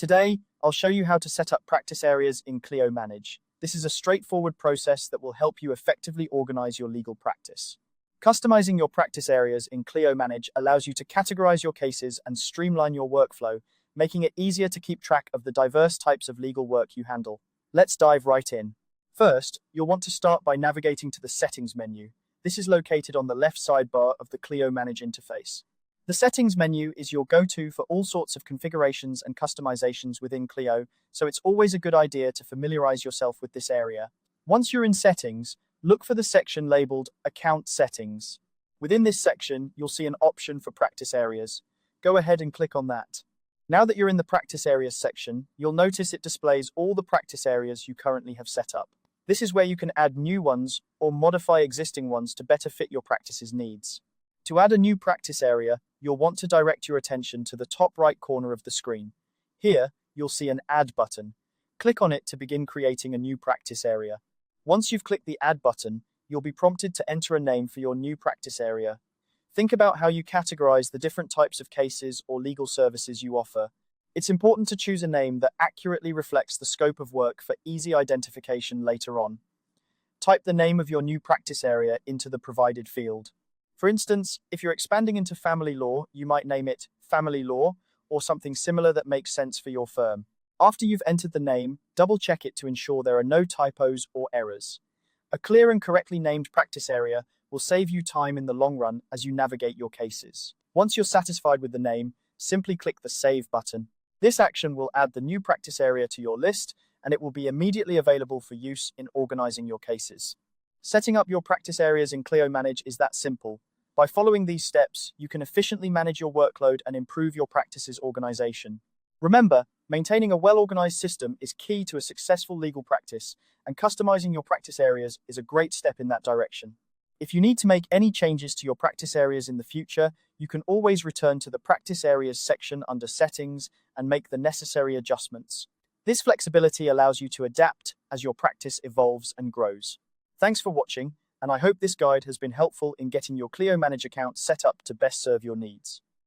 Today, I'll show you how to set up practice areas in Clio Manage. This is a straightforward process that will help you effectively organize your legal practice. Customizing your practice areas in Clio Manage allows you to categorize your cases and streamline your workflow, making it easier to keep track of the diverse types of legal work you handle. Let's dive right in. First, you'll want to start by navigating to the Settings menu. This is located on the left sidebar of the Clio Manage interface. The Settings menu is your go-to for all sorts of configurations and customizations within Clio, so it's always a good idea to familiarize yourself with this area. Once you're in Settings, look for the section labeled Account Settings. Within this section, you'll see an option for practice areas. Go ahead and click on that. Now that you're in the Practice Areas section, you'll notice it displays all the practice areas you currently have set up. This is where you can add new ones or modify existing ones to better fit your practice's needs. To add a new practice area, you'll want to direct your attention to the top right corner of the screen. Here, you'll see an Add button. Click on it to begin creating a new practice area. Once you've clicked the Add button, you'll be prompted to enter a name for your new practice area. Think about how you categorize the different types of cases or legal services you offer. It's important to choose a name that accurately reflects the scope of work for easy identification later on. Type the name of your new practice area into the provided field. For instance, if you're expanding into family law, you might name it Family Law or something similar that makes sense for your firm. After you've entered the name, double-check it to ensure there are no typos or errors. A clear and correctly named practice area will save you time in the long run as you navigate your cases. Once you're satisfied with the name, simply click the Save button. This action will add the new practice area to your list, and it will be immediately available for use in organizing your cases. Setting up your practice areas in Clio Manage is that simple. By following these steps, you can efficiently manage your workload and improve your practice's organization. Remember, maintaining a well-organized system is key to a successful legal practice, and customizing your practice areas is a great step in that direction. If you need to make any changes to your practice areas in the future, you can always return to the Practice Areas section under Settings and make the necessary adjustments. This flexibility allows you to adapt as your practice evolves and grows. Thanks for watching, and I hope this guide has been helpful in getting your Clio Manage account set up to best serve your needs.